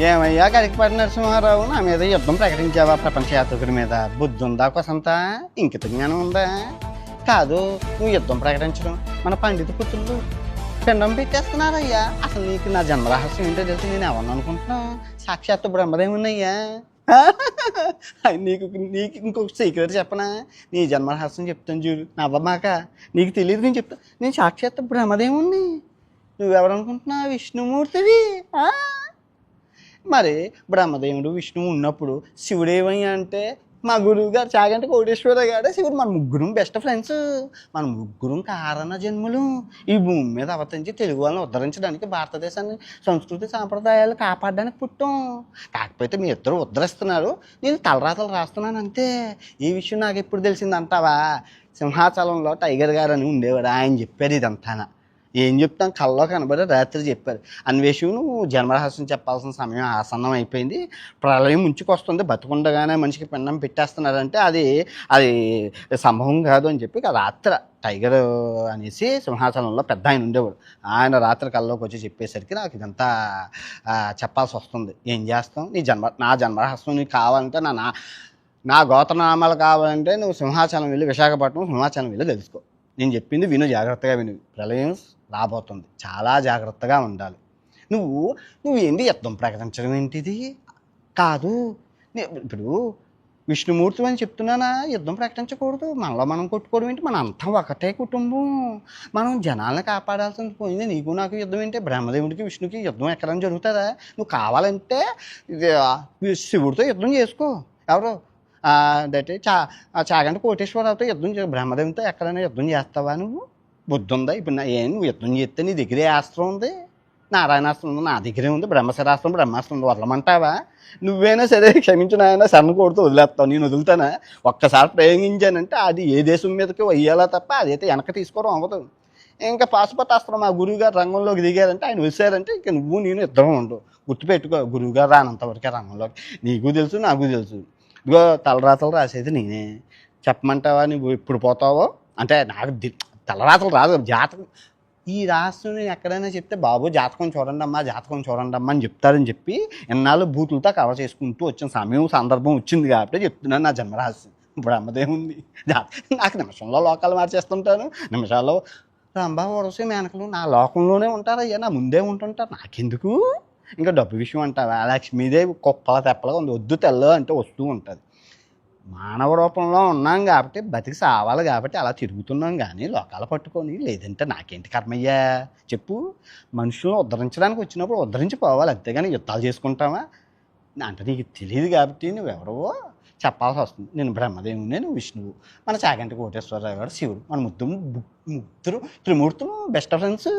ఏమయ్యా గడికిపాటి నరసింహారావు, నా మీద యుద్ధం ప్రకటించావా ప్రపంచ యాత్రికుడి మీద? బుద్ధి ఉందా కొసంతా? ఇంకిత జ్ఞానం ఉందా? కాదు, నువ్వు యుద్ధం ప్రకటించడం మన పండిత పుత్రులు పిండం పెట్టేస్తున్నారయ్యా. అసలు నీకు నా జన్మరహస్యం ఏంటో తెలిసి నేను ఎవరిని అనుకుంటున్నావు? సాక్షాత్తు బ్రహ్మదేవున్నయ్యా. నీకు నీకు ఇంకొక సీక్రెట్ చెప్పనా? నీ జన్మరహస్యం చెప్తాను చూడు, నవ్వమాక. నీకు తెలియదు, నేను చెప్తాను. నేను సాక్షాత్తు బ్రహ్మదేవుణ్ణి. నువ్వెవరనుకుంటున్నావు? విష్ణుమూర్తివి. మరి బ్రహ్మదేవుడు విష్ణువు ఉన్నప్పుడు శివుడు ఏమయ్యా అంటే, మా గురువు గారు చాగంటి కోటేశ్వర గారు శివుడు. మన ముగ్గురం బెస్ట్ ఫ్రెండ్స్. మన ముగ్గురం కారణ జన్మలు. ఈ భూమి మీద అవతరించి తెలుగు వాళ్ళని ఉద్ధరించడానికి, భారతదేశాన్ని సంస్కృతి సాంప్రదాయాలు కాపాడడానికి పుట్టాం. కాకపోతే మీ ఇద్దరు ఉద్ధరిస్తున్నారు, నేను తలరాతలు రాస్తున్నాను అంతే. ఈ విషయం నాకు ఎప్పుడు తెలిసిందంటావా? సింహాచలంలో టైగర్ గారు అని ఉండేవాడు, ఆయన చెప్పారు ఇదంతా. ఏం చెప్తాం, కల్లో కనబడి రాత్రి చెప్పారు. అన్వేషణ నువ్వు జన్మరహస్యం చెప్పాల్సిన సమయం ఆసన్నం అయిపోయింది. ప్రళయం ముంచుకొస్తుంది, బతుకుండగానే మనిషికి పిండం పెట్టేస్తున్నారంటే అది అది సంభవం కాదు అని చెప్పి రాత్రి టైగర్ అనేసి సింహాచలంలో పెద్ద ఆయన ఉండేవాడు. ఆయన రాత్రి కల్లోకి వచ్చి చెప్పేసరికి నాకు ఇదంతా చెప్పాల్సి వస్తుంది. ఏం చేస్తాం? నా జన్మరహస్యం నీకు కావాలంటే, నా గోత్రనామాలు కావాలంటే నువ్వు సింహాచలం వెళ్ళి, విశాఖపట్నం సింహాచలం వెళ్ళి తెలుసుకో. నేను చెప్పింది విను, జాగ్రత్తగా విను. ప్రళయం రాబోతుంది, చాలా జాగ్రత్తగా ఉండాలి. నువ్వు ఏంటి యుద్ధం ప్రకటించడం ఏంటిది? కాదు, ఇప్పుడు విష్ణుమూర్తి అని చెప్తున్నానా? యుద్ధం ప్రకటించకూడదు. మనలో మనం కొట్టుకోవడం ఏంటి? మన అంతా ఒకటే కుటుంబం. మనం జనాలను కాపాడాల్సింది పోయింది. నీకు నాకు యుద్ధం ఏంటి? బ్రహ్మదేవుడికి విష్ణుకి యుద్ధం ఎక్కడైనా జరుగుతుందా? నువ్వు కావాలంటే శివుడితో యుద్ధం చేసుకో. ఎవరు దట్ చాగంటి కోటేశ్వరరావుతో యుద్ధం బ్రహ్మదేవునితో ఎక్కడైనా యుద్ధం చేస్తావా? నువ్వు బుద్ధి ఉందా? ఇప్పుడు నువ్వు యుద్ధం చేస్తే నీ దగ్గరే అస్త్రం ఉంది, నారాయణాస్త్రం ఉంది, నా దగ్గరే ఉంది, బ్రహ్మశరాస్త్రం బ్రహ్మాస్త్రం ఉంది. వదలమంటావా? నువ్వైనా సరే క్షమించిన ఆయన సన్న కొడుతూ వదిలేస్తావు. నేను వదులుతానా? ఒక్కసారి ప్రయోగించానంటే అది ఏ దేశం మీదకి వెయ్యాలా తప్ప అదైతే వెనక తీసుకోవడం అవ్వదు. ఇంకా పాశుపతాస్త్రం మా గురువుగారు రంగంలోకి దిగారంటే, ఆయన వచ్చారంటే ఇంకా నువ్వు నేను ఇద్దరం ఉండవు. గుర్తుపెట్టుకో, గురువుగారు రానంతవరకే రంగంలోకి. నీకు తెలుసు, నాకు తెలుసు. ఇదిగో తలరాతలు రాసేది నేనే. చెప్పమంటావా? నువ్వు ఎప్పుడు పోతావో అంటే నాకు తలరాతలు రాదు, జాతకం. ఈ రాష్ట్రం నేను ఎక్కడైనా చెప్తే, బాబు జాతకం చూడండి అమ్మా, జాతకం చూడండి అమ్మా అని చెప్తారని చెప్పి ఎన్నాళ్ళు బూతులతో కవర్ చేసుకుంటూ వచ్చిన సమయం సందర్భం వచ్చింది కాబట్టి చెప్తున్నాను నా జన్మరహస్యం. బ్రహ్మదేవుంది నాకు నిమిషంలో లోకాలు మార్చేస్తుంటాను. నిమిషాల్లో రంభా వరసే మేనకలు నా లోకంలోనే ఉంటారయ్యా, నా ముందే ఉంటుంటారు. నాకెందుకు? ఇంకా డబ్బు విషయం అంటావా? లక్ష్మీదేవి కుప్పల తెప్పలుగా ఉంది, వద్దు తెల్ల అంటే వస్తూ ఉంటుంది. మానవ రూపంలో ఉన్నాం కాబట్టి, బతికి సావాలి కాబట్టి అలా తిరుగుతున్నాం. కానీ లోకాలు పట్టుకొని లేదంటే నాకేంటి కర్మయ్యా చెప్పు? మనుషులను ఉద్ధరించడానికి వచ్చినప్పుడు ఉద్ధరించిపోవాలి, అంతేగాని యుద్ధాలు చేసుకుంటావా? అంటే నీకు తెలియదు కాబట్టి నువ్వెవరో చెప్పాల్సి వస్తుంది. నేను బ్రహ్మదేవుని, నువ్వు విష్ణువు, మన చాగంటి కోటేశ్వరరావు గారు శివుడు. మన ముగ్గురు త్రిమూర్తులు బెస్ట్ ఫ్రెండ్స్.